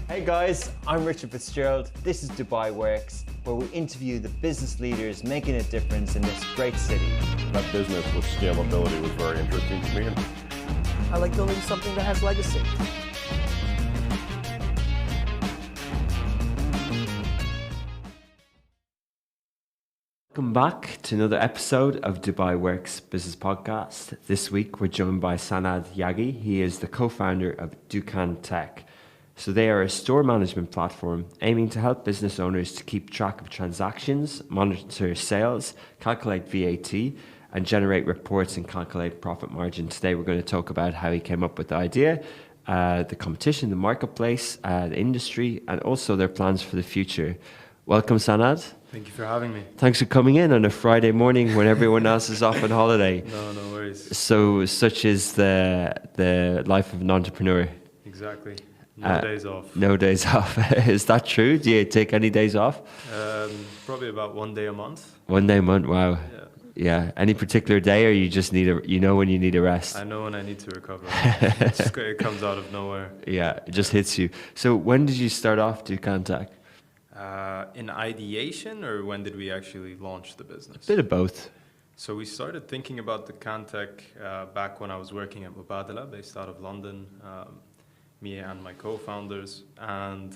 Hey guys, I'm Richard Fitzgerald. This is Dubai Works, where we interview the business leaders making a difference in this great city. That business with scalability was very interesting to me. I like building something that has legacy. Welcome back to another episode of Dubai Works Business Podcast. This week we're joined by Sanad Yaghi. He is the co-founder of Dukkantek. So they are a store management platform aiming to help business owners to keep track of transactions, monitor sales, calculate VAT, and generate reports and calculate profit margin. Today we're going to talk about how he came up with the idea, the competition, the marketplace, the industry, and also their plans for the future. Welcome, Sanad. Thank you for having me. Thanks for coming in on a Friday morning when everyone else is off on holiday. No worries. So such is the life of an entrepreneur. Exactly. No days off. No days off. Is that true? Do you take any days off? Probably about 1 day a month. 1 day a month. Wow. Yeah. Any particular day, or you just need when you need a rest? I know when I need to recover. It comes out of nowhere. Yeah, it just hits you. So when did you start off Dukkantek? In ideation, or when did we actually launch the business? A bit of both. So we started thinking about Dukkantek back when I was working at Waila, based out of London. Me and my co-founders, and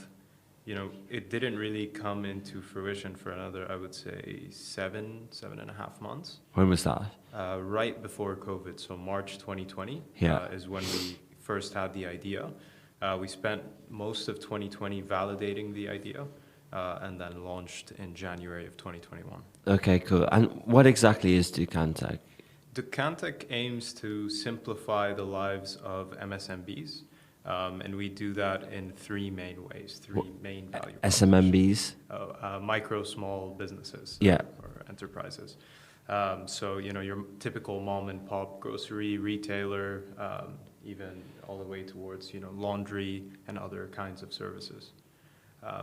it didn't really come into fruition for another, I would say, 7.5 months. When was that? Right before COVID, so March 2020 is when we first had the idea. We spent most of 2020 validating the idea, and then launched in January of 2021. Okay, cool. And what exactly is Dukkantek? Dukkantek aims to simplify the lives of MSMBs. And we do that in three main ways, main value SMMBs? Micro, small businesses or enterprises. So, your typical mom and pop grocery retailer, even all the way towards, laundry and other kinds of services.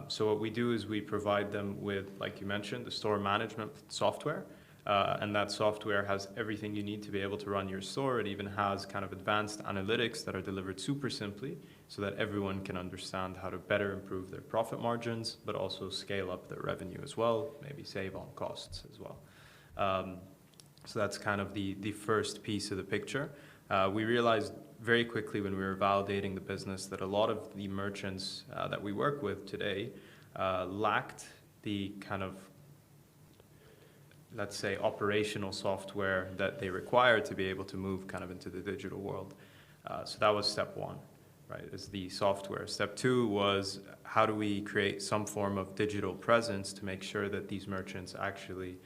So what we do is we provide them with, like you mentioned, the store management software. And that software has everything you need to be able to run your store. It even has kind of advanced analytics that are delivered super simply so that everyone can understand how to better improve their profit margins, but also scale up their revenue as well, maybe save on costs as well. So that's kind of the first piece of the picture. We realized very quickly when we were validating the business that a lot of the merchants that we work with today lacked the kind of, let's say, operational software that they require to be able to move kind of into the digital world. So that was step one, right, is the software. Step two was, how do we create some form of digital presence to make sure that these merchants actually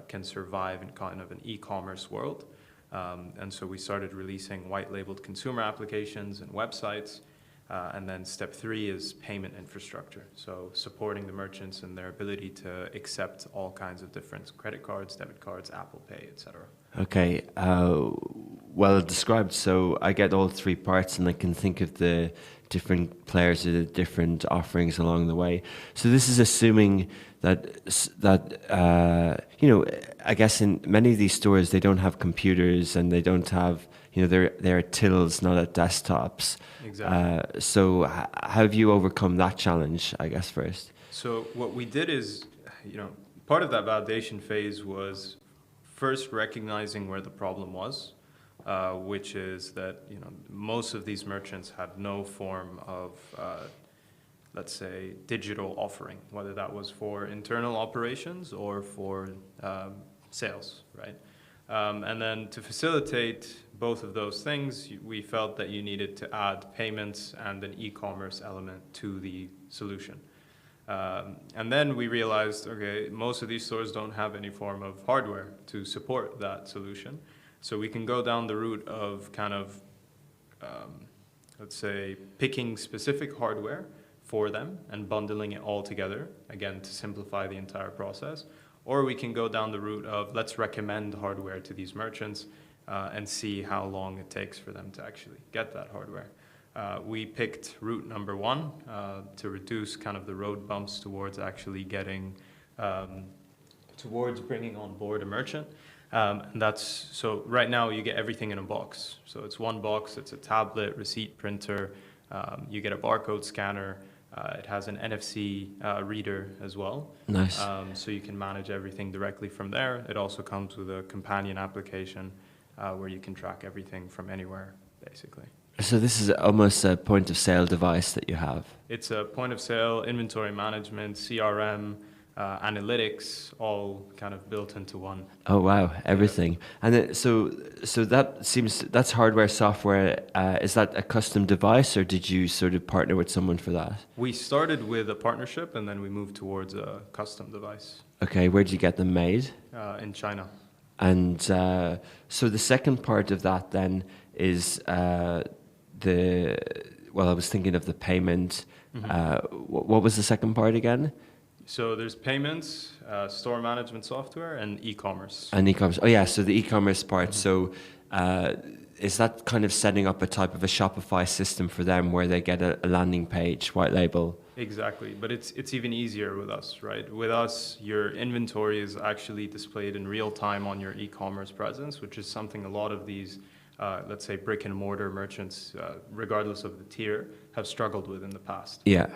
can survive in kind of an e-commerce world? And so we started releasing white-labeled consumer applications and websites. And then step three is payment infrastructure. So supporting the merchants and their ability to accept all kinds of different credit cards, debit cards, Apple Pay, etc. Okay, well described. So I get all three parts, and I can think of the different players or the different offerings along the way. So this is assuming that I guess in many of these stores they don't have computers and they don't have, they're at tills, not at desktops. Exactly. So how have you overcome that challenge, I guess, first? So what we did is, part of that validation phase was first recognizing where the problem was, which is that, most of these merchants had no form of, let's say, digital offering, whether that was for internal operations or for sales, right? And then to facilitate both of those things, we felt that you needed to add payments and an e-commerce element to the solution. And then we realized, okay, most of these stores don't have any form of hardware to support that solution. So we can go down the route of kind of, let's say, picking specific hardware for them and bundling it all together, again, to simplify the entire process. Or we can go down the route of, let's recommend hardware to these merchants and see how long it takes for them to actually get that hardware. We picked route number one to reduce kind of the road bumps towards actually getting, towards bringing on board a merchant. And that's, so right now you get everything in a box. So it's one box, it's a tablet, receipt printer, you get a barcode scanner, It has an NFC reader as well. Nice. So you can manage everything directly from there. It also comes with a companion application where you can track everything from anywhere, basically. So this is almost a point of sale device that you have. It's a point of sale, inventory management, CRM, analytics, all kind of built into one. Oh wow, everything. And then, so that's hardware, software. Is that a custom device, or did you sort of partner with someone for that? We started with a partnership, and then we moved towards a custom device. Okay, where did you get them made? In China. And so the second part of that then is I was thinking of the payment. What was the second part again? So there's payments, store management software, and e-commerce. And e-commerce. Oh yeah, so the e-commerce part. So is that kind of setting up a type of a Shopify system for them where they get a landing page, white label? Exactly, but it's even easier with us, right? With us, your inventory is actually displayed in real time on your e-commerce presence, which is something a lot of these, let's say, brick and mortar merchants, regardless of the tier, have struggled with in the past. Yeah.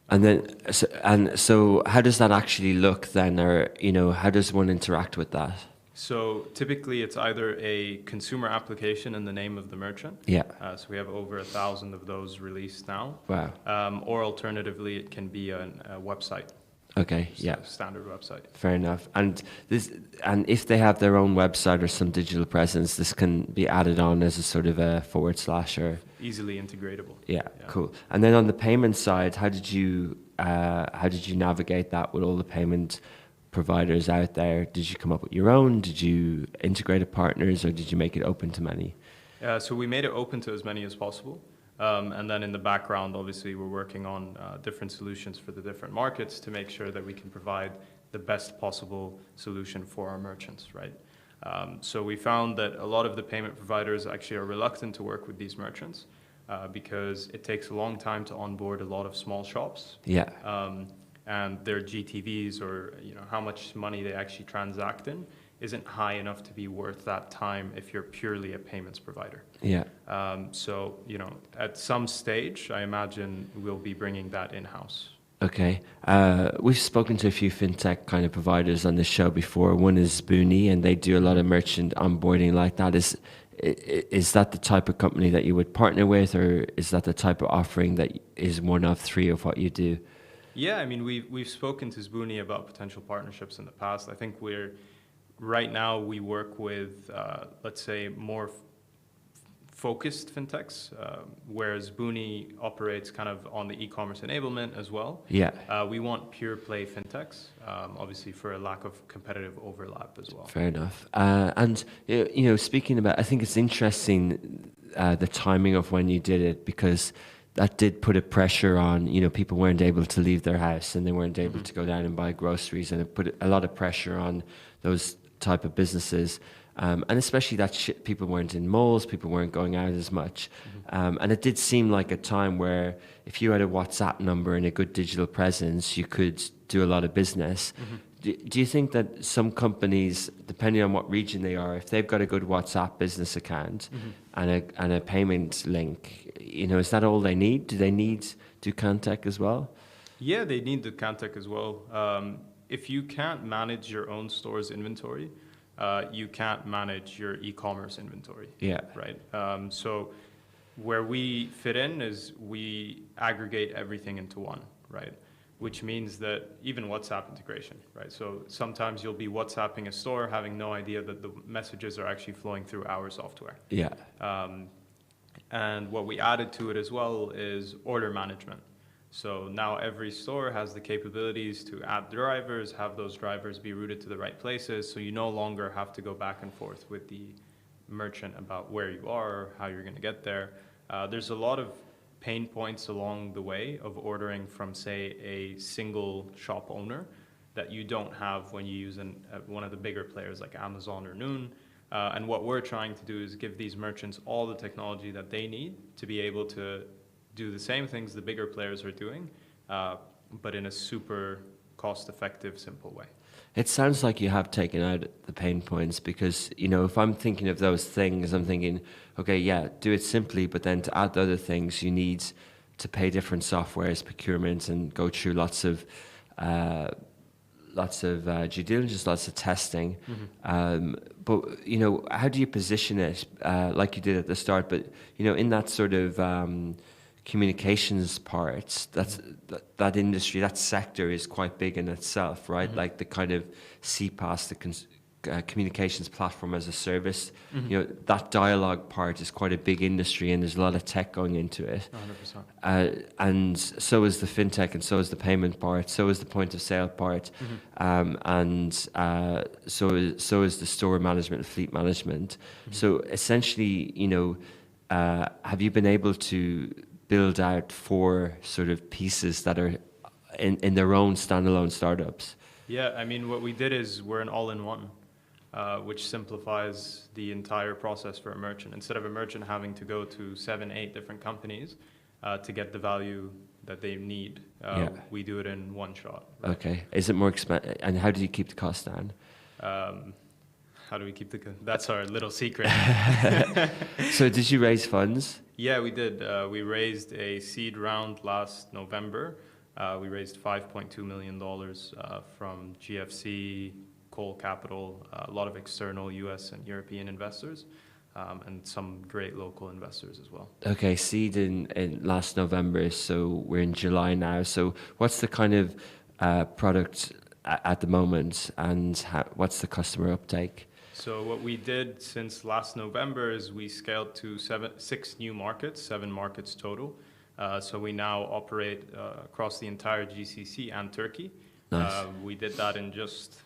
And then, so how does that actually look then, or how does one interact with that? So typically, it's either a consumer application in the name of the merchant. Yeah. So we have over 1,000 of those released now. Wow. Or alternatively, it can be a website. Okay. So Yeah. Standard website. Fair enough. And if they have their own website or some digital presence, this can be added on as a sort of a / or Easily integratable. Yeah, cool. And then on the payment side, how did you navigate that with all the payment providers out there? Did you come up with your own? Did you integrate with partners, or did you make it open to many? So we made it open to as many as possible. And then in the background, obviously, we're working on different solutions for the different markets to make sure that we can provide the best possible solution for our merchants, right? So we found that a lot of the payment providers actually are reluctant to work with these merchants because it takes a long time to onboard a lot of small shops. Yeah. And their GTVs, or how much money they actually transact in, isn't high enough to be worth that time if you're purely a payments provider. Yeah. So at some stage, I imagine we'll be bringing that in-house. Okay. We've spoken to a few fintech kind of providers on the show before. One is Boonie, and they do a lot of merchant onboarding like that. Is that the type of company that you would partner with, or is that the type of offering that is one of three of what you do? Yeah, I mean, we've spoken to Boonie about potential partnerships in the past. I think right now we work with, let's say, more focused fintechs, whereas Boonie operates kind of on the e-commerce enablement as well. Yeah. We want pure play fintechs, obviously for a lack of competitive overlap as well. Fair enough. And speaking about, I think it's interesting the timing of when you did it, because that did put a pressure on, people weren't able to leave their house and they weren't able to go down and buy groceries, and it put a lot of pressure on those type of businesses. And especially that people weren't in malls, people weren't going out as much. And it did seem like a time where if you had a WhatsApp number and a good digital presence, you could do a lot of business. Do you think that some companies, depending on what region they are, if they've got a good WhatsApp business account and a payment link, is that all they need? Do they need Dukkantek as well? Yeah, they need Dukkantek as well. If you can't manage your own store's inventory, you can't manage your e-commerce inventory. Yeah. Right. So where we fit in is we aggregate everything into one, right? Which means that even WhatsApp integration, right? So sometimes you'll be WhatsApping a store having no idea that the messages are actually flowing through our software. Yeah. And what we added to it as well is order management. So now every store has the capabilities to add drivers, have those drivers be routed to the right places, so you no longer have to go back and forth with the merchant about where you are, how you're going to get there. There's a lot of pain points along the way of ordering from, say, a single shop owner that you don't have when you use one of the bigger players like Amazon or Noon. And what we're trying to do is give these merchants all the technology that they need to be able to do the same things the bigger players are doing, but in a super cost-effective, simple way. It sounds like you have taken out the pain points, because, if I'm thinking of those things, I'm thinking, okay, yeah, do it simply, but then to add the other things, you need to pay different softwares, procurement, and go through lots of due diligence, lots of testing. But you know, how do you position it, like you did at the start? But you know, in that sort of communications part, that industry, that sector is quite big in itself, right? Like the kind of CPaaS, the communications platform as a service. You know, that dialogue part is quite a big industry, and there's a lot of tech going into it. 100%. And so is the fintech, and so is the payment part, so is the point of sale part, and so is the store management, fleet management. So essentially, you know, have you been able to build out 4 sort of pieces that are in their own standalone startups? Yeah, I mean, what we did is we're an all-in-one, which simplifies the entire process for a merchant. Instead of a merchant having to go to 7, 8 different companies to get the value that they need, we do it in one shot. Right? Okay. Is it more expensive? And how do you keep the cost down? How do we keep that's our little secret. So did you raise funds? Yeah, we did. We raised a seed round last November. We raised $5.2 million from GFC, Cole Capital, a lot of external US and European investors, and some great local investors as well. Okay, seed in last November, so we're in July now. So what's the kind of product at the moment, and what's the customer uptake? So what we did since last November is we scaled to 6 new markets, 7 markets total. So we now operate across the entire GCC and Turkey. Nice. We did that in just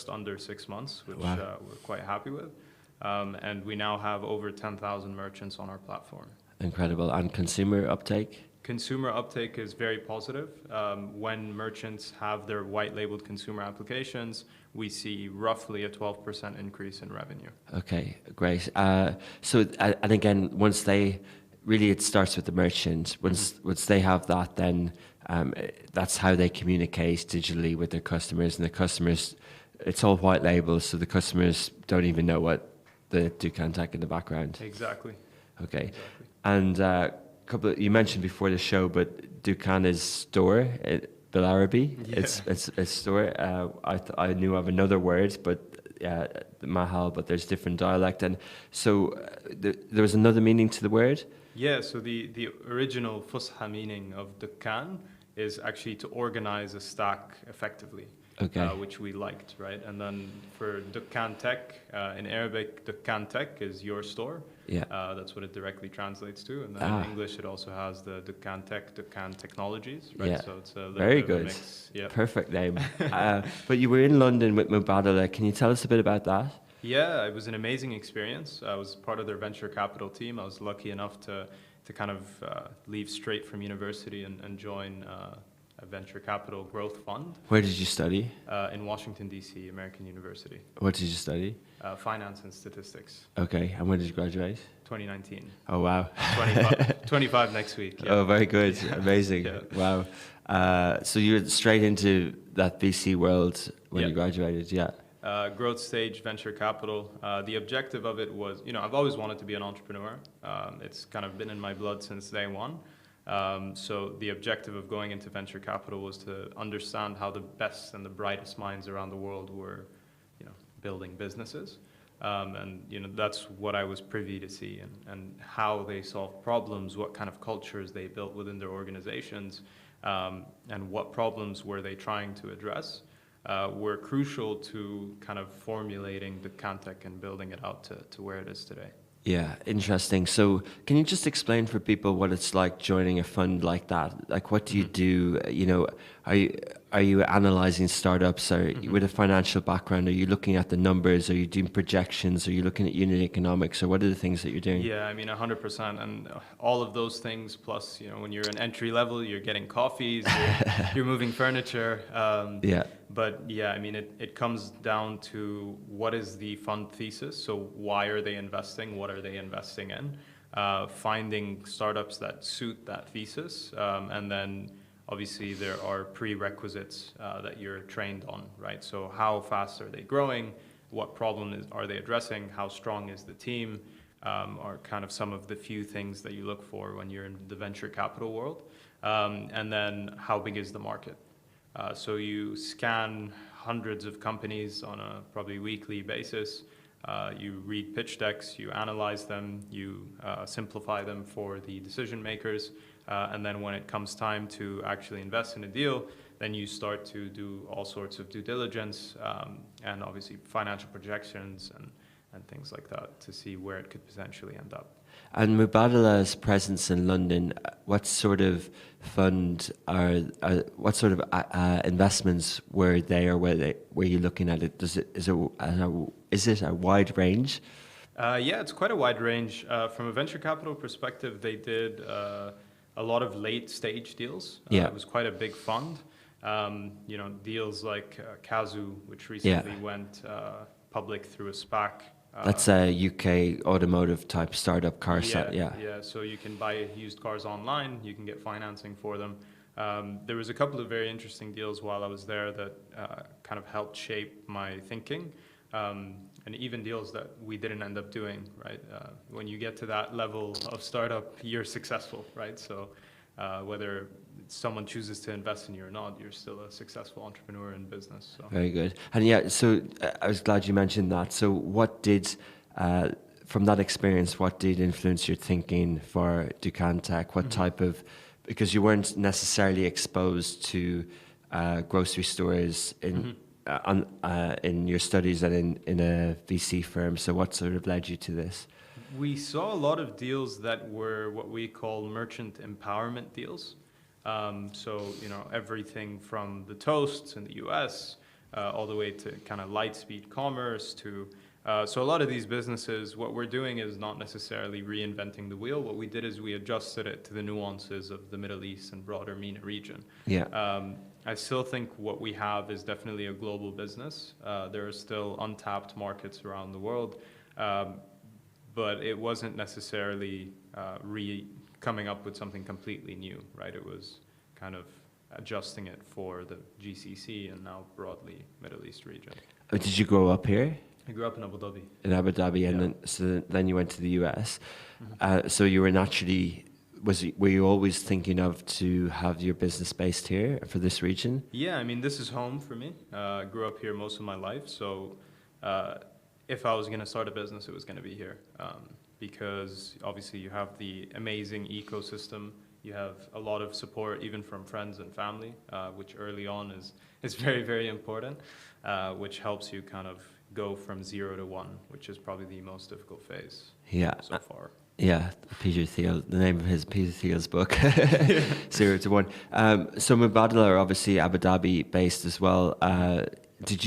under 6 months, which we're quite happy with. And we now have over 10,000 merchants on our platform. Incredible. And consumer uptake? Consumer uptake is very positive. When merchants have their white labeled consumer applications, we see roughly a 12% increase in revenue. Okay, great. So, and again, once they, really it starts with the merchant. Once they have that, then that's how they communicate digitally with their customers, and the customers, it's all white labels, so the customers don't even know what the Dukkantek in the background. Exactly. Okay. Exactly. And you mentioned before the show, but Dukkan is store, العربي. Yeah. It's store. I knew of another word, but mahal, but there's different dialect, and so there was another meaning to the word. Yeah. So the original Fusha meaning of Dukkan is actually to organize a stack effectively. Okay. Which we liked, right? And then for Dukkantek, in Arabic, Dukkantek is your store. Yeah. That's what it directly translates to. And then in English, it also has the Dukkantek, Dukkan Technologies, right? Yeah. So it's a little very bit of good. a mix. Yeah. Perfect name. But you were in London with Mubadala. Can you tell us a bit about that? Yeah, it was an amazing experience. I was part of their venture capital team. I was lucky enough to kind of leave straight from university and join a venture capital growth fund. Where did you study? In Washington, D.C., American University. What did you study? Finance and statistics. Okay, and when did you graduate? 2019. Oh, wow. 25 next week. Yeah. Oh, very good. Amazing. Yeah. Wow. So you were straight into that VC world when you graduated, yeah? Growth stage venture capital. The objective of it was, I've always wanted to be an entrepreneur. It's kind of been in my blood since day one. So the objective of going into venture capital was to understand how the best and the brightest minds around the world were, building businesses. And that's what I was privy to see, and how they solve problems, what kind of cultures they built within their organizations, and what problems were they trying to address, were crucial to kind of formulating the Dukkantek and building it out to where it is today. Yeah, interesting. So can you just explain for people what it's like joining a fund like that? Like, what do you do? Are you analyzing startups? Are you with a financial background? Are you looking at the numbers? Are you doing projections? Are you looking at unit economics? Or what are the things that you're doing? Yeah, I mean, 100%. And all of those things, plus, when you're an entry level, you're getting coffees, you're moving furniture. Yeah. But yeah, I mean, it comes down to what is the fund thesis? So why are they investing? What are they investing in? Finding startups that suit that thesis. And then obviously there are prerequisites that you're trained on, right? So how fast are they growing? What problem are they addressing? How strong is the team? are kind of some of the few things that you look for when you're in the venture capital world. And then how big is the market? So you scan hundreds of companies on a probably weekly basis. You read pitch decks, you analyze them, you simplify them for the decision makers. And then when it comes time to actually invest in a deal, then you start to do all sorts of due diligence and obviously financial projections and things like that to see where it could potentially end up. And Mubadala's presence in London, what sort of fund what sort of investments were they, or were you looking at it? Is it a wide range? Yeah, it's quite a wide range. From a venture capital perspective, they did a lot of late stage deals. It was quite a big fund. Deals like Kazoo, which recently went public through a SPAC. That's a UK automotive type startup car set, Yeah, so you can buy used cars online, you can get financing for them. There was a couple of very interesting deals while I was there that kind of helped shape my thinking. And even deals that we didn't end up doing, right? When you get to that level of startup, you're successful, right? So whether someone chooses to invest in you or not, you're still a successful entrepreneur in business. So. Very good. And so I was glad you mentioned that. So what did, from that experience, what did influence your thinking for Dukkantek? What type of, because you weren't necessarily exposed to grocery stores in your studies and in a VC firm. So what sort of led you to this? We saw a lot of deals that were what we call merchant empowerment deals. So, everything from the toasts in the US all the way to kind of light speed commerce to, so a lot of these businesses, what we're doing is not necessarily reinventing the wheel. What we did is we adjusted it to the nuances of the Middle East and broader MENA region. I still think what we have is definitely a global business. There are still untapped markets around the world, but it wasn't necessarily coming up with something completely new, right? It was kind of adjusting it for the GCC and now broadly Middle East region. Did you grow up here? I grew up in Abu Dhabi. In Abu Dhabi, and then you went to the US. So you were naturally, were you always thinking of to have your business based here for this region? Yeah, I mean, this is home for me. I grew up here most of my life, so if I was going to start a business, it was going to be here. Because obviously you have the amazing ecosystem, you have a lot of support even from friends and family, which early on is very, very important, which helps you kind of go from 0 to 1, which is probably the most difficult phase so far. Yeah, Peter Thiel, the name of his Peter Thiel's book, 0 to 1. So Mubadala are obviously Abu Dhabi based as well. Did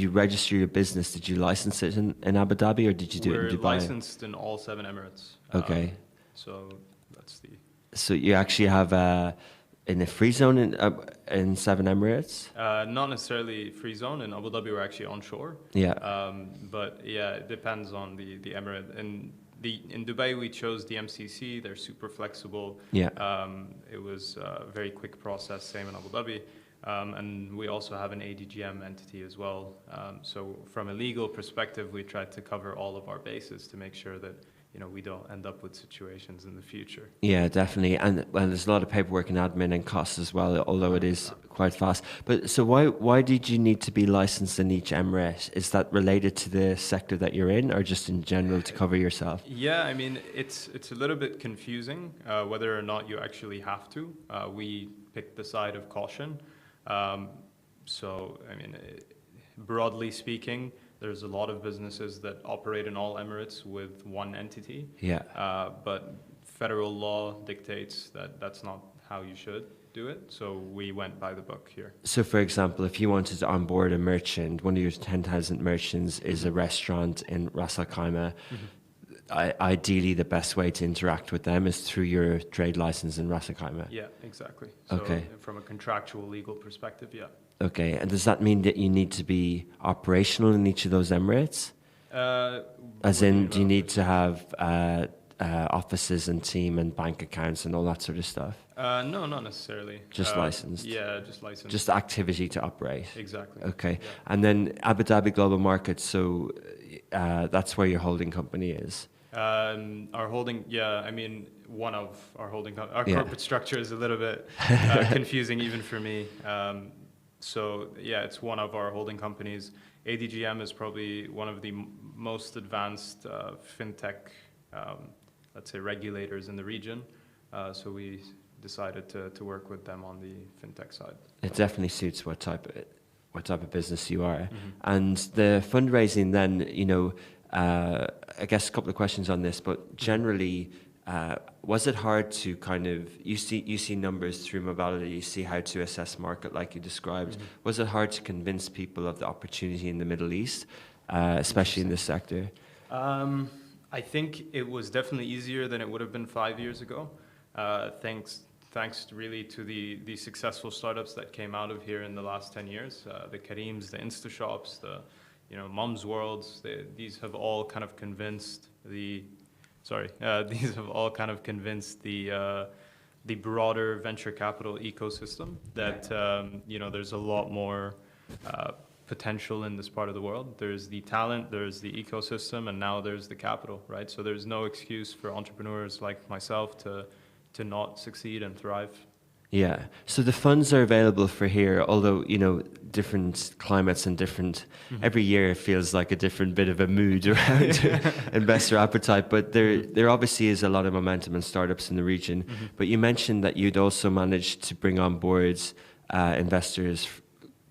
you register your business? Did you license it in Abu Dhabi, or did you do it in Dubai? We're licensed in all 7 Emirates. Okay. So that's the... So you actually have in a free zone in 7 Emirates? Not necessarily free zone. In Abu Dhabi, we're actually onshore. Yeah. But yeah, it depends on the emirate. In Dubai, we chose the MCC. They're super flexible. Yeah. It was a very quick process, same in Abu Dhabi. And we also have an ADGM entity as well. So from a legal perspective, we tried to cover all of our bases to make sure that we don't end up with situations in the future. Yeah, definitely. And there's a lot of paperwork and admin and costs as well, although it is quite fast. But so why did you need to be licensed in each emirate? Is that related to the sector that you're in, or just in general to cover yourself? Yeah, I mean, it's a little bit confusing whether or not you actually have to. We picked the side of caution. So, I mean, broadly speaking, there's a lot of businesses that operate in all Emirates with one entity. Yeah. But federal law dictates that that's not how you should do it. So we went by the book here. So, for example, if you wanted to onboard a merchant, one of your 10,000 merchants is a restaurant in Ras Al Khaimah. Ideally, the best way to interact with them is through your trade license in Ras Al Khaimah. Yeah, exactly. So okay. From a contractual legal perspective, yeah. Okay, and does that mean that you need to be operational in each of those emirates? As in, do you need to have offices and team and bank accounts and all that sort of stuff? No, not necessarily. Just licensed? Yeah, just licensed. Just activity to operate? Exactly. Okay, yeah. and then Abu Dhabi Global Markets, so that's where your holding company is? Our holding, yeah, I mean, one of our holding, our Yeah. corporate structure is a little bit confusing even for me. So yeah, it's one of our holding companies. ADGM is probably one of the most advanced fintech, let's say, regulators in the region. So we decided to work with them on the fintech side. It definitely suits what type of business you are. And the fundraising then, I guess a couple of questions on this, but generally, was it hard to kind of, you see numbers through mobility, you see how to assess market like you described. Was it hard to convince people of the opportunity in the Middle East, especially in this sector? I think it was definitely easier than it would have been 5 years ago. Thanks really to the successful startups that came out of here in the last 10 years, the Karims, the InstaShops, the Mum's Worlds. These have all kind of convinced the broader venture capital ecosystem that there's a lot more potential in this part of the world. There's the talent, there's the ecosystem, and now there's the capital, right? So there's no excuse for entrepreneurs like myself to not succeed and thrive. Yeah. So the funds are available for here, although, different climates and different, every year it feels like a different bit of a mood around investor appetite, but there obviously is a lot of momentum in startups in the region. But you mentioned that you'd also managed to bring on board investors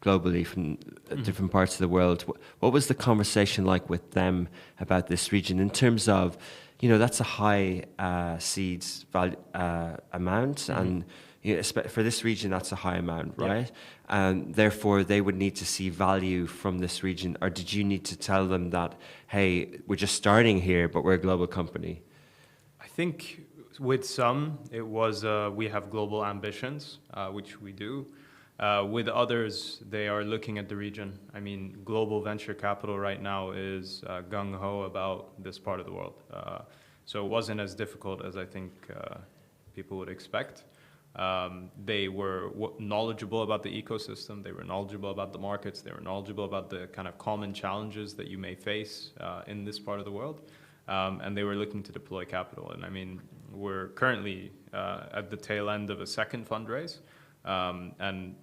globally from different parts of the world. What was the conversation like with them about this region in terms of, that's a high seeds amount, and for this region, that's a high amount, right? And therefore, they would need to see value from this region. Or did you need to tell them that, hey, we're just starting here, but we're a global company? I think with some, it was we have global ambitions, which we do. With others, they are looking at the region. I mean, global venture capital right now is gung-ho about this part of the world. So it wasn't as difficult as I think people would expect. They were knowledgeable about the ecosystem. They were knowledgeable about the markets. They were knowledgeable about the kind of common challenges that you may face in this part of the world. And they were looking to deploy capital. And I mean, we're currently at the tail end of a second fundraise. And,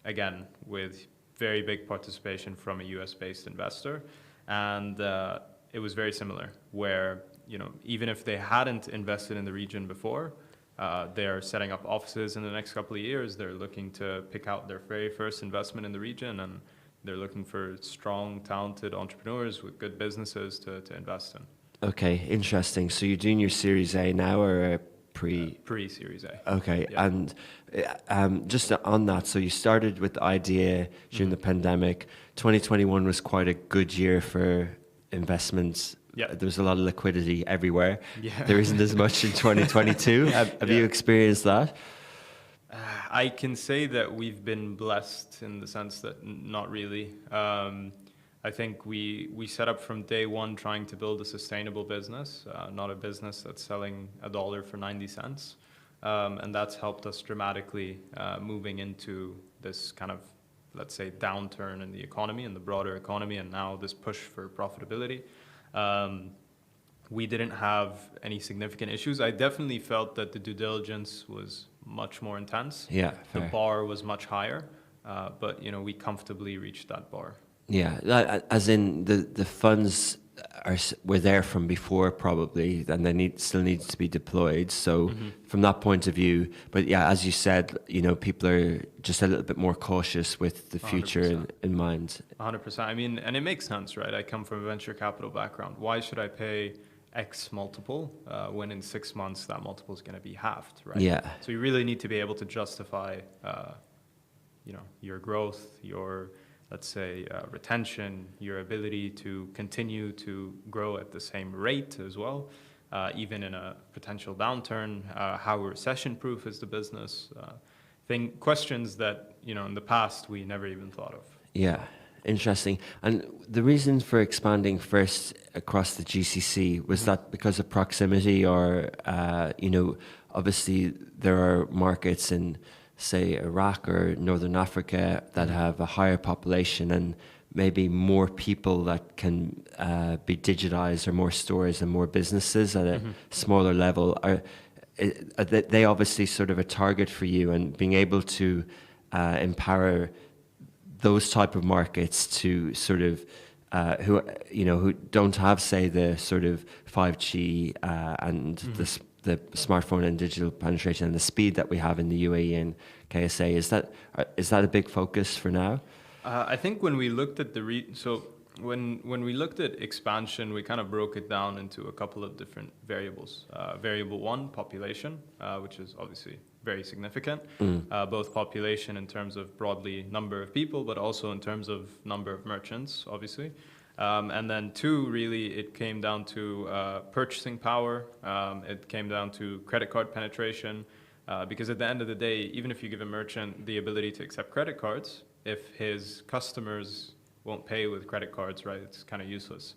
again, with very big participation from a US-based investor. And it was very similar, where, even if they hadn't invested in the region before, they're setting up offices in the next couple of years. They're looking to pick out their very first investment in the region, and they're looking for strong, talented entrepreneurs with good businesses to invest in. Okay, interesting. So you're doing your Series A now, or pre-Series A. Okay, Yeah. and just on that, so you started with the idea during the pandemic. 2021 was quite a good year for investments. Yeah. There was a lot of liquidity everywhere. Yeah. There isn't as much in 2022. Have you experienced that? I can say that we've been blessed in the sense that not really. I think we set up from day one trying to build a sustainable business, not a business that's selling $1 for 90 cents. And that's helped us dramatically moving into this kind of, let's say, downturn in the economy and the broader economy, and now this push for profitability. We didn't have any significant issues. I definitely felt that the due diligence was much more intense. Yeah, The fair. bar was much higher, but we comfortably reached that bar. Yeah, as in the funds were there from before probably, and they still needs to be deployed. So from that point of view, but yeah, as you said, people are just a little bit more cautious with the future in mind. 100%. I mean, and it makes sense, right? I come from a venture capital background. Why should I pay X multiple when in 6 months that multiple is going to be halved, right? Yeah. So you really need to be able to justify, your growth, your, let's say, retention, your ability to continue to grow at the same rate as well, even in a potential downturn. How recession-proof is the business? Questions that, in the past we never even thought of. Yeah, interesting. And the reason for expanding first across the GCC, was that because of proximity, or, obviously there are markets in, say, Iraq or Northern Africa that have a higher population, and maybe more people that can be digitized, or more stores and more businesses at a smaller level, they obviously sort of a target for you, and being able to empower those type of markets to sort of who don't have, say, the sort of 5G and the smartphone and digital penetration and the speed that we have in the UAE and KSA. Is that a big focus for now? I think when we looked at when we looked at expansion, we kind of broke it down into a couple of different variables. Variable one, population, which is obviously very significant, both population in terms of broadly number of people, but also in terms of number of merchants, obviously. And then two, really, it came down to purchasing power. It came down to credit card penetration, because at the end of the day, even if you give a merchant the ability to accept credit cards, if his customers won't pay with credit cards, right, it's kind of useless.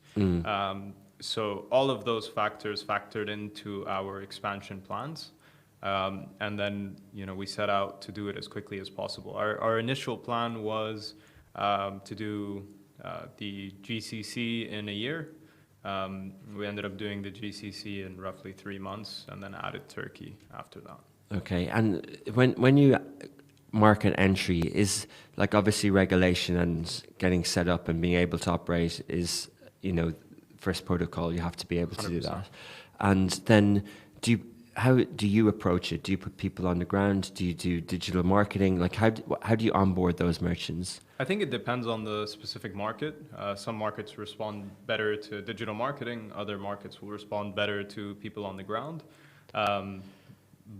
So all of those factors factored into our expansion plans. And then, we set out to do it as quickly as possible. Our initial plan was to do the GCC in a year. We ended up doing the GCC in roughly 3 months, and then added Turkey after that. Okay, and when you market entry, is like obviously regulation and getting set up and being able to operate is, first protocol, you have to be able to 100%. Do that. And then how do you approach it? Do you put people on the ground? Do you do digital marketing? Like how do you onboard those merchants? I think it depends on the specific market. Some markets respond better to digital marketing. Other markets will respond better to people on the ground.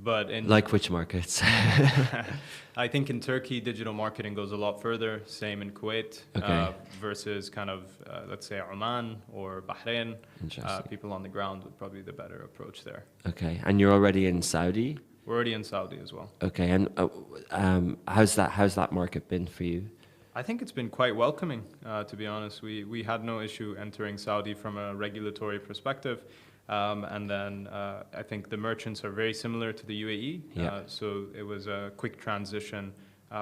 But like which markets? I think in Turkey, digital marketing goes a lot further. Same in Kuwait, versus kind of, let's say, Oman or Bahrain. People on the ground would probably be the better approach there. Okay, and you're already in Saudi? We're already in Saudi as well. Okay, and how's that market been for you? I think it's been quite welcoming, to be honest. We had no issue entering Saudi from a regulatory perspective. And then I think the merchants are very similar to the UAE. So it was a quick transition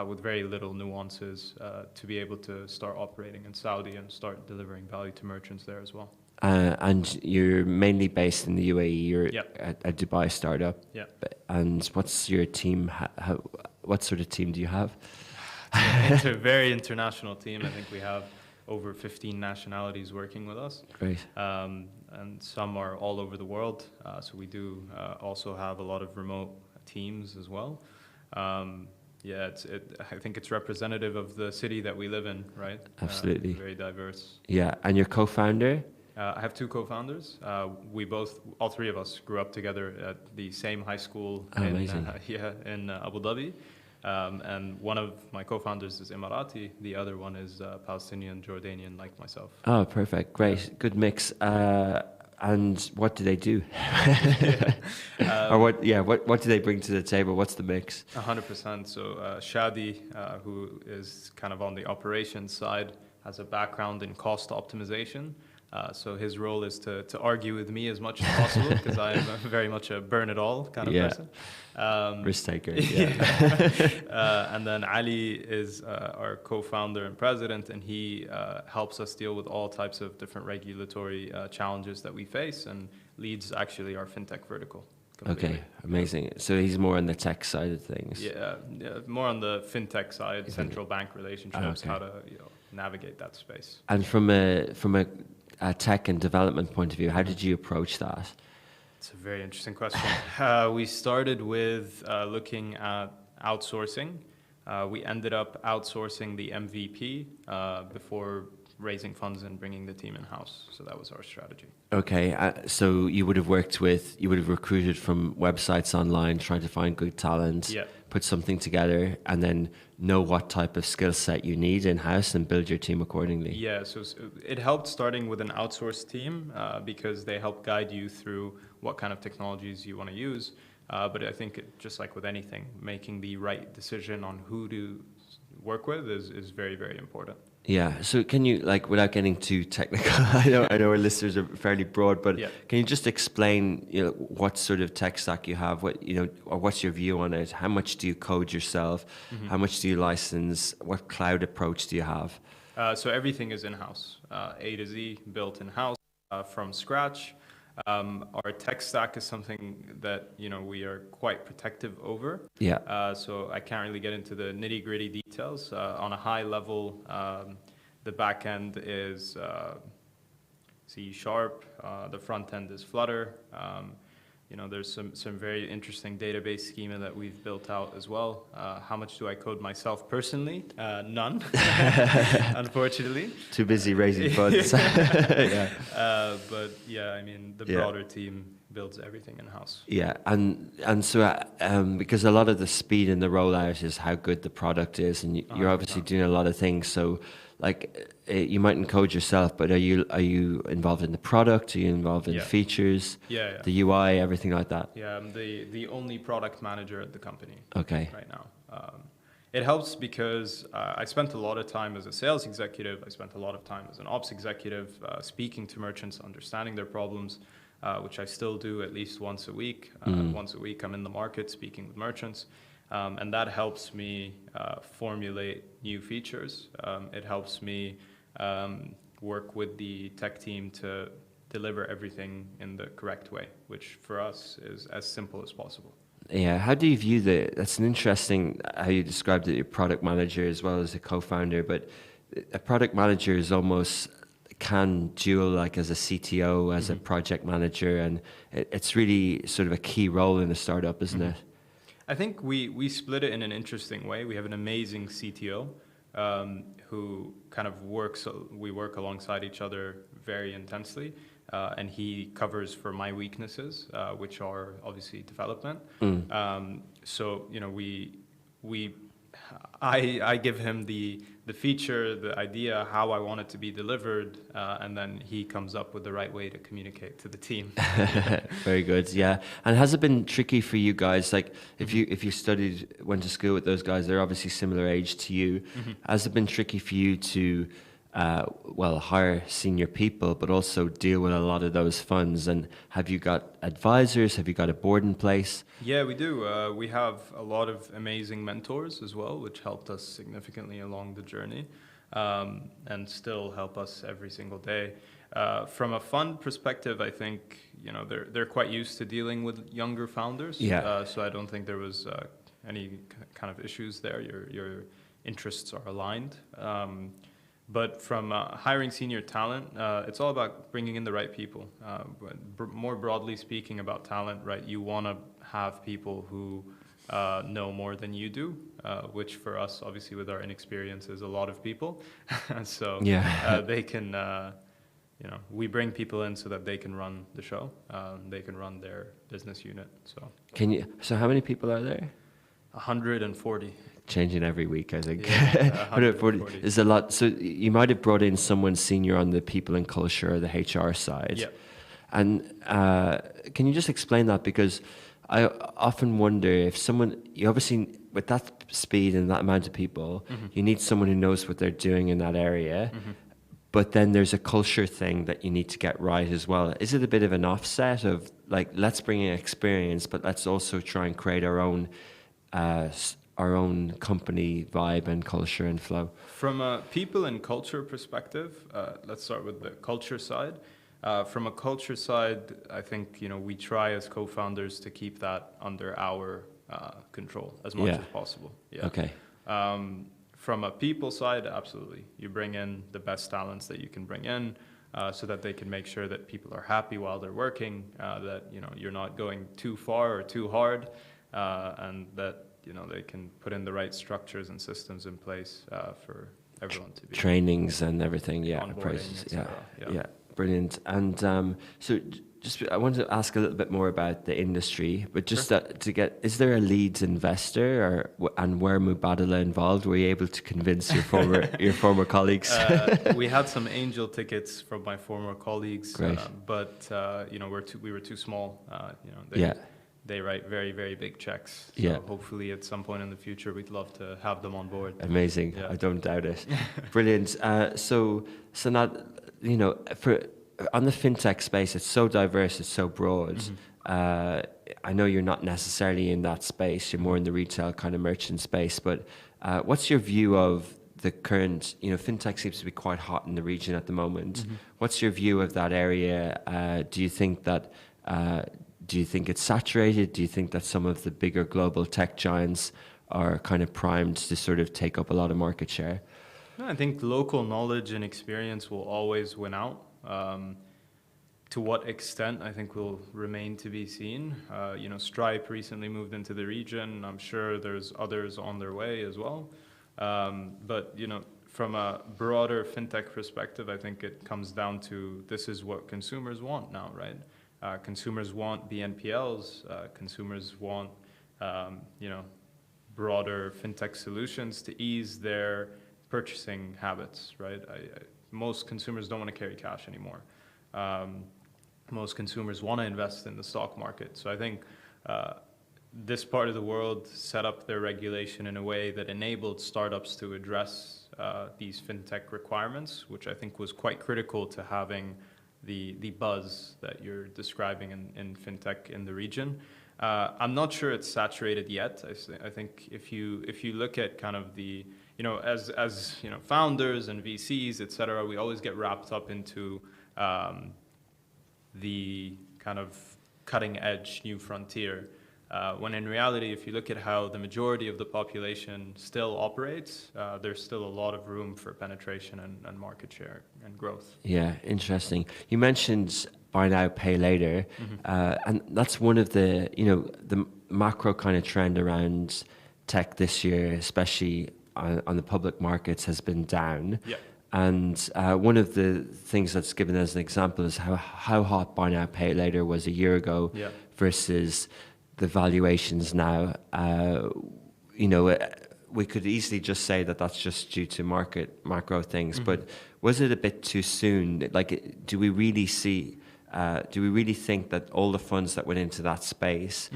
with very little nuances to be able to start operating in Saudi and start delivering value to merchants there as well. And you're mainly based in the UAE. You're a Dubai startup. Yeah. And what's your team? What sort of team do you have? It's a very international team. I think we have over 15 nationalities working with us. Great. And some are all over the world. So we do also have a lot of remote teams as well. I think it's representative of the city that we live in, right? Absolutely. Very diverse. Yeah, and your co-founder? I have two co-founders. All three of us grew up together at the same high school in Abu Dhabi. And one of my co-founders is Emirati. The other one is Palestinian, Jordanian, like myself. Oh, perfect. Great. Good mix. And what do they do? Or what do they bring to the table? What's the mix? 100%. So Shadi, who is kind of on the operations side, has a background in cost optimization. So his role is to argue with me as much as possible, because I am very much a burn-it-all kind of person. Risk taker. And then Ali is our co-founder and president, and he helps us deal with all types of different regulatory challenges that we face, and leads actually our fintech vertical. Okay, amazing. So he's more on the tech side of things. Yeah, more on the fintech side, central bank relationships, how to navigate that space. And from a tech and development point of view, how did you approach that? It's a very interesting question. We started with looking at outsourcing. We ended up outsourcing the MVP before raising funds and bringing the team in-house. So that was our strategy. Okay, so you would have recruited from websites online, trying to find good talent, put something together, and then know what type of skill set you need in-house and build your team accordingly. Yeah, so it helped starting with an outsourced team because they help guide you through what kind of technologies you want to use. But I think just like with anything, making the right decision on who to work with is very, very important. Yeah. So can you, like, without getting too technical, I know our listeners are fairly broad, but can you just explain, what sort of tech stack you have, or what's your view on it? How much do you code yourself? How much do you license? What cloud approach do you have? So everything is in-house, A to Z, built in-house from scratch. Our tech stack is something that we are quite protective over. Yeah. So I can't really get into the nitty-gritty details. On a high level, the back end is C#. The front end is Flutter. There's some very interesting database schema that we've built out as well. How much do I code myself personally? None, unfortunately. Too busy raising funds. Yeah. But yeah, I mean, the broader team builds everything in-house. Yeah, and so because a lot of the speed in the rollout is how good the product is, and you're obviously doing a lot of things. So, like, you mightn't code yourself, but are you involved in the product? Are you involved in the features? Yeah. The UI, everything like that. Yeah, I'm the only product manager at the company. Okay. Right now. It helps because I spent a lot of time as a sales executive. I spent a lot of time as an ops executive, speaking to merchants, understanding their problems, which I still do at least once a week. Once a week, I'm in the market speaking with merchants. And that helps me formulate new features. It helps me work with the tech team to deliver everything in the correct way, which for us is as simple as possible. Yeah, how do you view that's an interesting, how you described it, your product manager as well as a co-founder, but a product manager is almost can dual like as a CTO, as a project manager, and it's really sort of a key role in a startup, isn't it? I think we split it in an interesting way. We have an amazing CTO who kind of we work alongside each other very intensely. And he covers for my weaknesses, which are obviously development. So I give him the feature, the idea, how I want it to be delivered, and then he comes up with the right way to communicate to the team. Very good, yeah. And has it been tricky for you guys? Like, if you went to school with those guys, they're obviously similar age to you. Has it been tricky for you to hire senior people, but also deal with a lot of those funds? And have you got advisors? Have you got a board in place? Yeah, we do. We have a lot of amazing mentors as well, which helped us significantly along the journey, and still help us every single day. From a fund perspective, I think they're quite used to dealing with younger founders. Yeah. So I don't think there was any kind of issues there. Your interests are aligned. But from hiring senior talent, it's all about bringing in the right people. More broadly speaking about talent, right? You want to have people who know more than you do, which for us, obviously, with our inexperience, is a lot of people. So they can, we bring people in so that they can run the show. They can run their business unit. So how many people are there? 140. Changing every week, I think. Yeah, 140 is a lot. So you might have brought in someone senior on the people and culture or the HR side. Yeah. And can you just explain that? Because I often wonder if you obviously, with that speed and that amount of people, you need someone who knows what they're doing in that area. But then there's a culture thing that you need to get right as well. Is it a bit of an offset of like, let's bring in experience, but let's also try and create our own company vibe and culture and flow? From a people and culture perspective, let's start with the culture side. From a culture side, I think we try as co-founders to keep that under our control as much as possible. Yeah. Okay. From a people side, absolutely. You bring in the best talents that you can bring in, so that they can make sure that people are happy while they're working, that you're not going too far or too hard, and that they can put in the right structures and systems in place for everyone to be trainings and everything. Yeah, appraisals. Yeah, brilliant. And so, I wanted to ask a little bit more about the industry, but just is there a lead investor, and were Mubadala involved? Were you able to convince your former colleagues? We had some angel tickets from my former colleagues, Great. But we were too small. They write very, very big checks. So hopefully at some point in the future, we'd love to have them on board. Amazing. Yeah. I don't doubt it. Brilliant. So Sanad, on the fintech space, it's so diverse, it's so broad. I know you're not necessarily in that space. You're more in the retail kind of merchant space. But what's your view of the current, fintech seems to be quite hot in the region at the moment. Mm-hmm. What's your view of that area? Do you think it's saturated? Do you think that some of the bigger global tech giants are kind of primed to sort of take up a lot of market share? No, I think local knowledge and experience will always win out. To what extent, I think, will remain to be seen. Stripe recently moved into the region. I'm sure there's others on their way as well. But from a broader fintech perspective, I think it comes down to this is what consumers want now, right? Consumers want BNPLs. Consumers want, broader fintech solutions to ease their purchasing habits, right? Most consumers don't want to carry cash anymore. Most consumers want to invest in the stock market. So I think this part of the world set up their regulation in a way that enabled startups to address these fintech requirements, which I think was quite critical to having the buzz that you're describing in fintech in the region. I'm not sure it's saturated yet. I think if you look at kind of the, as founders and VCs, et cetera, we always get wrapped up into the kind of cutting edge new frontier. When in reality, if you look at how the majority of the population still operates, there's still a lot of room for penetration and market share and growth. Yeah, interesting. You mentioned buy now, pay later, and that's one of the, the macro kind of trend around tech this year, especially on the public markets, has been down. Yeah. And one of the things that's given as an example is how hot buy now, pay later was a year ago versus the valuations now. We could easily just say that that's just due to macro things, but was it a bit too soon? Like, do we really think that all the funds that went into that space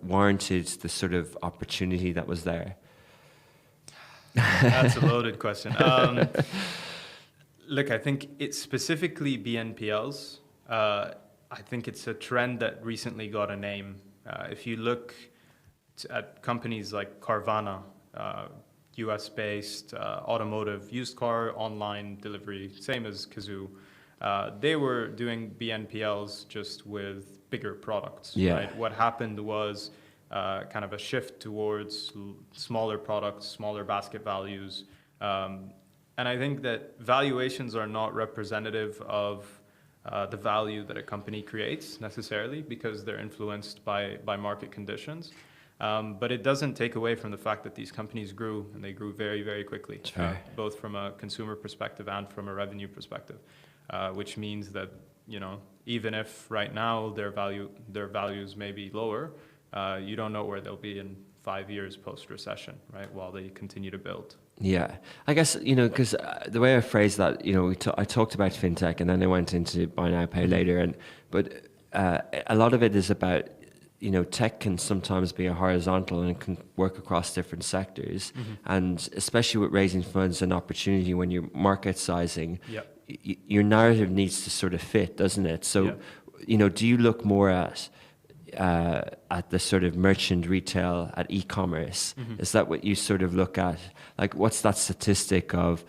warranted the sort of opportunity that was there? That's a loaded question. Look, I think it's specifically BNPLs. I think it's a trend that recently got a name. If you look at companies like Carvana, US-based automotive used car online delivery, same as Kazoo, they were doing BNPLs just with bigger products. Yeah. Right? What happened was kind of a shift towards smaller products, smaller basket values. And I think that valuations are not representative of the value that a company creates necessarily, because they're influenced by market conditions. But it doesn't take away from the fact that these companies grew, and they grew very, very quickly, both from a consumer perspective and from a revenue perspective, which means that, even if right now their values may be lower, you don't know where they'll be in 5 years post-recession, right, while they continue to build. Yeah, I guess, because the way I phrased that, I talked about fintech and then I went into buy now, pay later. But a lot of it is about, tech can sometimes be a horizontal and it can work across different sectors. And especially with raising funds and opportunity when you're market sizing, your narrative needs to sort of fit, doesn't it? So, do you look more at the sort of merchant retail, at e-commerce? Is that what you sort of look at? Like, what's that statistic of,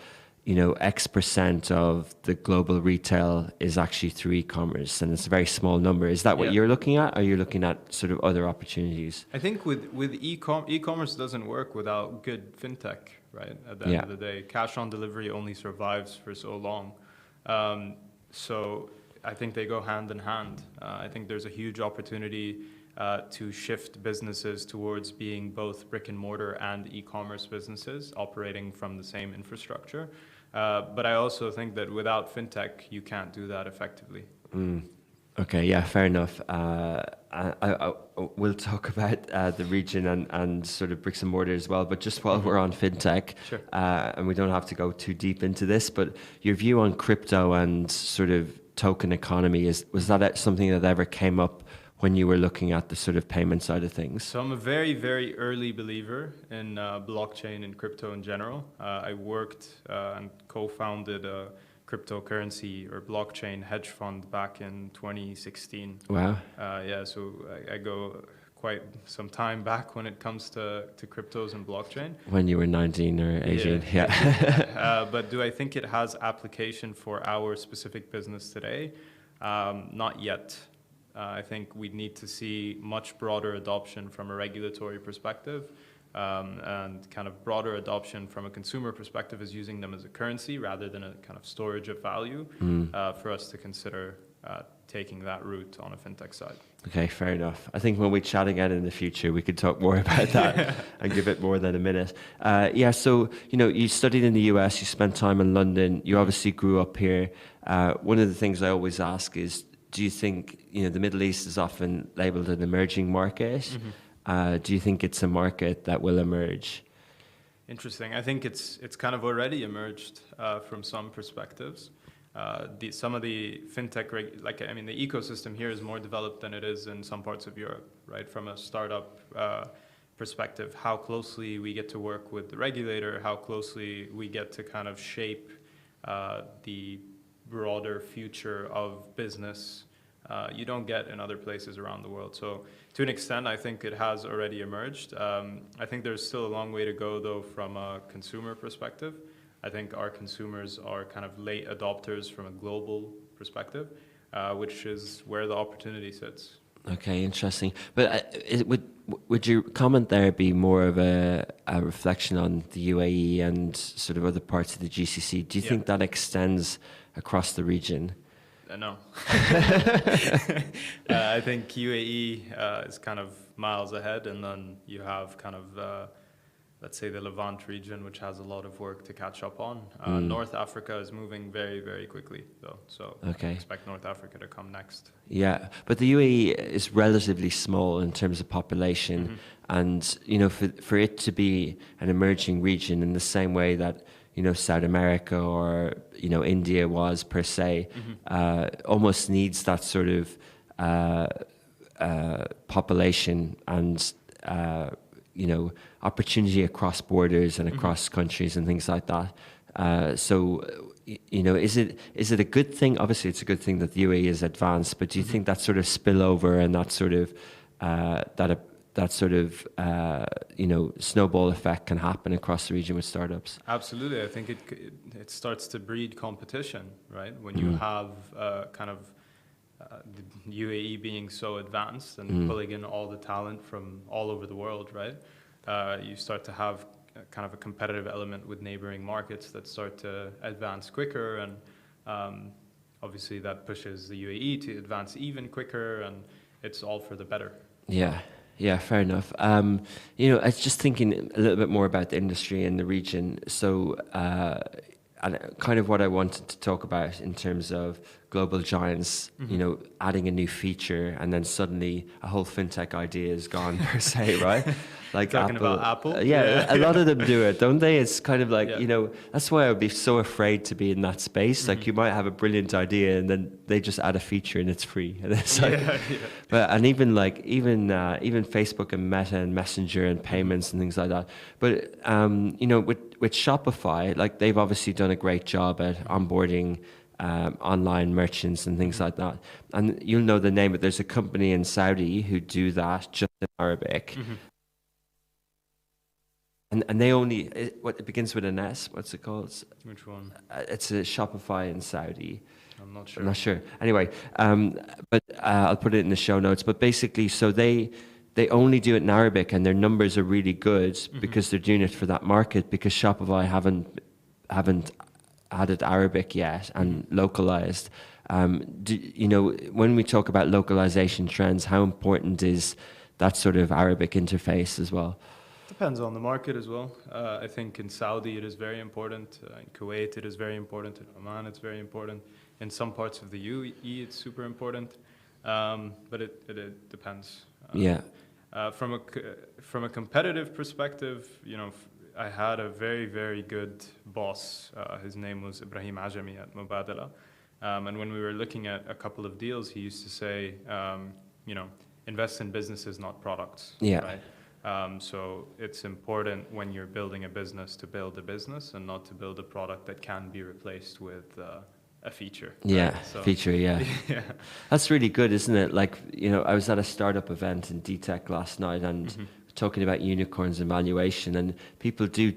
X% of the global retail is actually through e-commerce, and it's a very small number. Is that what you're looking at? Or are you looking at sort of other opportunities? I think with e-commerce doesn't work without good fintech, right? At the end of the day, cash on delivery only survives for so long. So I think they go hand in hand. I think there's a huge opportunity to shift businesses towards being both brick and mortar and e-commerce businesses operating from the same infrastructure. But I also think that without fintech, you can't do that effectively. Okay, yeah, fair enough. We'll talk about the region and sort of bricks and mortar as well, but just while we're on fintech, and we don't have to go too deep into this, but your view on crypto and sort of token economy, was that something that ever came up when you were looking at the sort of payment side of things? So I'm a very, very early believer in blockchain and crypto in general. I worked and co-founded a cryptocurrency or blockchain hedge fund back in 2016. Wow. So I go quite some time back when it comes to cryptos and blockchain. When you were 19 or 18, yeah. But do I think it has application for our specific business today? Not yet. I think we need to see much broader adoption from a regulatory perspective, and kind of broader adoption from a consumer perspective is using them as a currency rather than a kind of storage of value, for us to consider taking that route on a fintech side. Okay, fair enough. I think when we chat again in the future, we could talk more about that and give it more than a minute. Yeah, so, you know, you studied in the US, you spent time in London, you obviously grew up here. One of the things I always ask is, do you think, you know, the Middle East is often labeled an emerging market? Do you think it's a market that will emerge? Interesting. I think it's kind of already emerged from some perspectives. Some of the fintech, the ecosystem here is more developed than it is in some parts of Europe, right? From a startup perspective, how closely we get to work with the regulator, how closely we get to kind of shape the broader future of business, you don't get in other places around the world. So to an extent, I think it has already emerged. I think there's still a long way to go, though, from a consumer perspective. I think our consumers are kind of late adopters from a global perspective, which is where the opportunity sits. Okay, interesting. But would your comment there be more of a reflection on the UAE and sort of other parts of the GCC? Do you think that extends across the region? No. I think UAE is kind of miles ahead, and then you have kind of let's say the Levant region, which has a lot of work to catch up on. North Africa is moving very, very quickly, though. So I expect North Africa to come next. Yeah, but the UAE is relatively small in terms of population. And, you know, for it to be an emerging region in the same way that, you know, South America or, you know, India was per se, almost needs that sort of population and, you know, opportunity across borders and across countries and things like that. So, you know, is it a good thing? Obviously, it's a good thing that the UAE is advanced, but do you think that sort of spillover and that sort of you know, snowball effect can happen across the region with startups? Absolutely. I think it starts to breed competition, right? When you have kind of the UAE being so advanced and pulling in all the talent from all over the world, right? You start to have kind of a competitive element with neighboring markets that start to advance quicker, and obviously that pushes the UAE to advance even quicker, and it's all for the better. Yeah, fair enough. You know, I was just thinking a little bit more about the industry in the region. So, and kind of what I wanted to talk about in terms of global giants, you know, adding a new feature and then suddenly a whole fintech idea is gone per se, right? Like talking about Apple? Yeah, a lot of them do it, don't they? It's kind of like, you know, that's why I would be so afraid to be in that space. Like you might have a brilliant idea and then they just add a feature and it's free. And it's like, but, and even Facebook and Meta and Messenger and payments and things like that. But, you know, with Shopify, like they've obviously done a great job at onboarding online merchants and things like that. And you'll know the name, but there's a company in Saudi who do that just in Arabic. And they only, it begins with an S, what's it called? Which one? It's a Shopify in Saudi. I'm not sure. I'm not sure. Anyway, but I'll put it in the show notes. But basically, so they only do it in Arabic and their numbers are really good because they're doing it for that market, because Shopify haven't added Arabic yet and localized. You know, when we talk about localization trends, how important is that sort of Arabic interface as well? Depends on the market as well. I think in Saudi it is very important. In Kuwait it is very important. In Oman it's very important. In some parts of the UAE it's super important. But it depends. From a competitive perspective, you know, I had a very, very good boss. His name was Ibrahim Ajami at Mubadala. And when we were looking at a couple of deals, he used to say, you know, invest in businesses, not products. Right? So it's important when you're building a business to build a business and not to build a product that can be replaced with a feature. Yeah, right? So, feature, yeah. yeah. That's really good, isn't it? Like, you know, I was at a startup event in DTech last night and talking about unicorns and valuation, and people do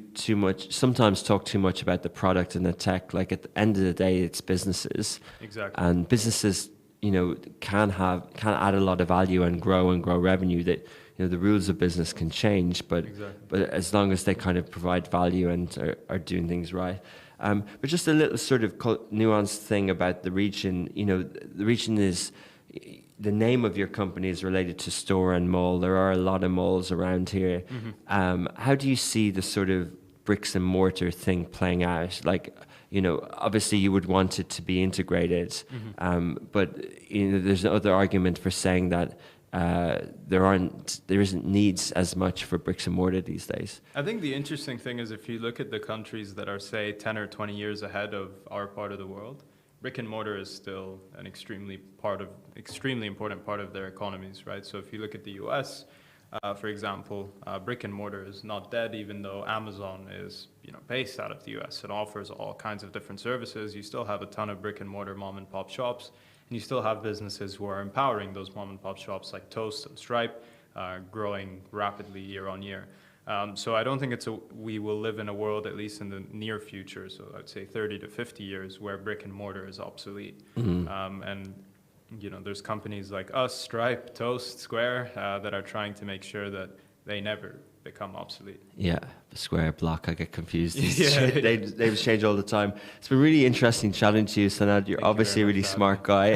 sometimes talk too much about the product and the tech. Like at the end of the day, it's businesses. Exactly. And businesses, you know, can add a lot of value and grow revenue. That, you know, the rules of business can change, but as long as they kind of provide value and are doing things right. But just a little sort of nuanced thing about the region. You know, the region is, the name of your company is related to store and mall. There are a lot of malls around here. How do you see the sort of bricks and mortar thing playing out? Like, you know, obviously you would want it to be integrated, but you know, there's another argument for saying that there isn't needs as much for bricks and mortar these days. I think the interesting thing is if you look at the countries that are, say, 10 or 20 years ahead of our part of the world, brick and mortar is still an extremely important part of their economies, right? So if you look at the US, for example, brick and mortar is not dead, even though Amazon is, you know, based out of the US and offers all kinds of different services. You still have a ton of brick and mortar mom and pop shops, and you still have businesses who are empowering those mom and pop shops like Toast and Stripe, growing rapidly year on year. So I don't think we will live in a world, at least in the near future, so I'd say 30 to 50 years, where brick and mortar is obsolete. And you know, there's companies like us, Stripe, Toast, Square, that are trying to make sure that they never become obsolete. Yeah, Square, Block, I get confused. Yeah. They change all the time. It's been really interesting chatting to you, Sanad. You're obviously a really smart guy.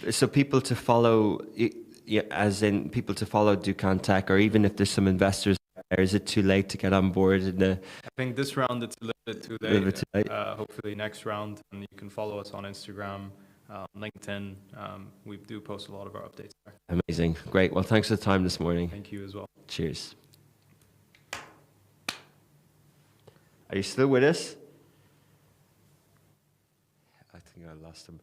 So people to follow, as in people to follow Dukkantek, or even if there's some investors there, is it too late to get on board? I think this round it's a little bit too late. Hopefully next round, and you can follow us on Instagram, LinkedIn. We do post a lot of our updates there. Amazing. Great. Well, thanks for the time this morning. Thank you as well. Cheers. Are you still with us? I think I lost him.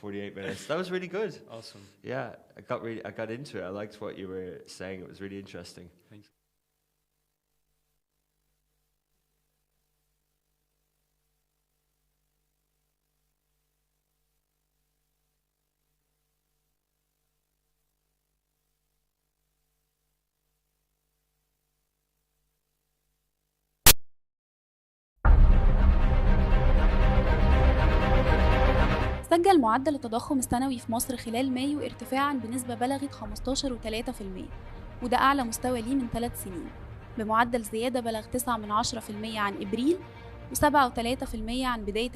48 minutes. That was really good. Awesome. Yeah, I got into it. I liked what you were saying. It was really interesting. Thank you. سجل معدل التضخم السنوي في مصر خلال مايو ارتفاعاً بنسبة بلغت 15.3%، وده أعلى مستوى ليه من 3 سنين، بمعدل زيادة بلغ 9.10% عن إبريل و7.3% عن بداية